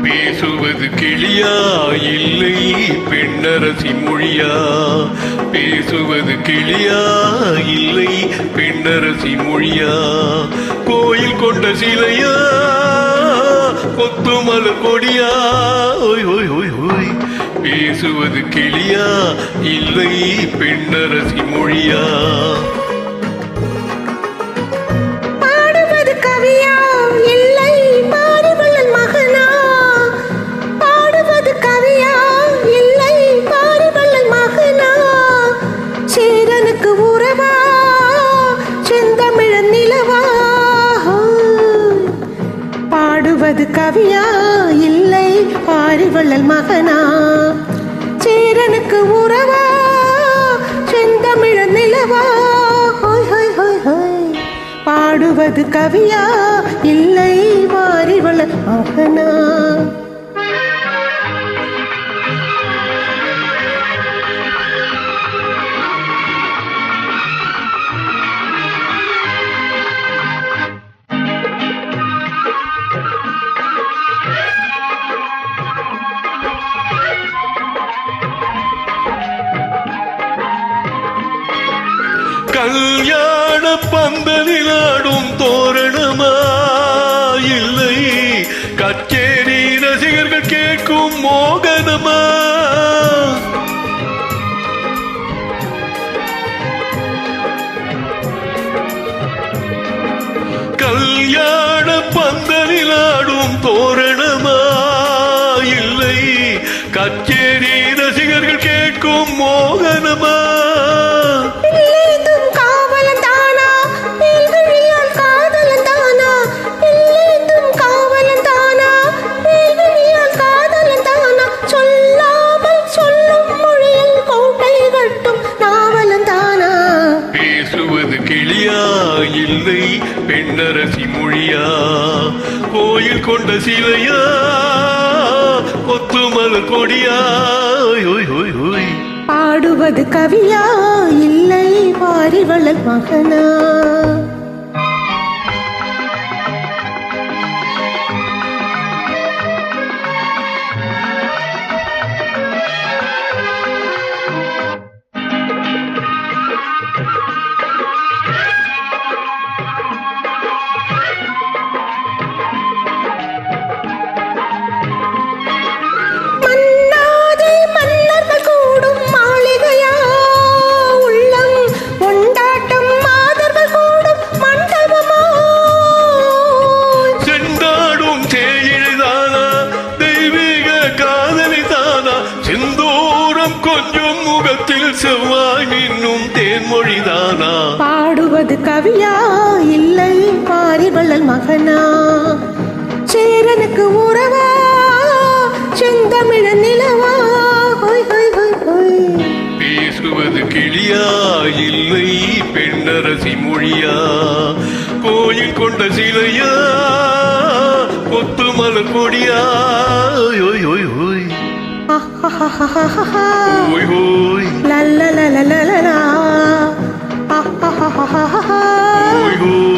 பேசுவது கிளியா இல்லை பெண்ணரசி மொழியா? பேசுவது கிளியா இல்லை பெண்ணரசி மொழியா? கோயில் கொண்ட சிலையா கொத்துமலர் கொடியா? ஓய் ஓய் ஓய் ஓய். பேசுவது கிளியா இல்லை பெண்ணரசி மொழியா? பாடுவது கவியா இல்லை பாரிவள்ளல் மகனா? பாடுவது கவியா இல்லை பாரிவள்ளல் மகனா? சேரனுக்கு உறவா செந்தமிழன் நிலவா? பாடுவது கவியா இல்லை பாரிவள்ளல் மகனா? சேரனுக்கு உறவா செந்தமிழன் நிலவா? பாடுவது கவியா இல்லை பாரிவள்ளல் மகனா? கல்யாண பந்தலிலாடும் தோரணமா இல்லை கச்சேரி ரசிகர்கள் கேட்கும் மோகனமா? கல்யாண பந்தலிலாடும் தோரணமா இல்லை கச்சேரி ரசிகர்கள் கேட்கும் மோகனமா? கிளியா இல்லை பெண்ணரசி மொழியா? கோயில் கொண்ட சிலையா கொத்துமலர் கொடியா? பாடுவது கவியா இல்லை பாரிவள்ளல் மகனா? கொஞ்சம் முகத்தில் செவ்வாய் மின்னும் தேன்மொழிதானா? பாடுவது கவியா இல்லை பாரிவள்ளல் மகனா? சேரனுக்கு உறவா செந்தமிழன் நிலவா? பேசுவது கிளியா இல்லை பெண்ணரசி மொழியா? கோயில் கொண்ட சிலையா கொத்துமலர் கொடியா? ஓய் ஓய் ஓய். Oi, oi. La la la la la la la. Oi, oi.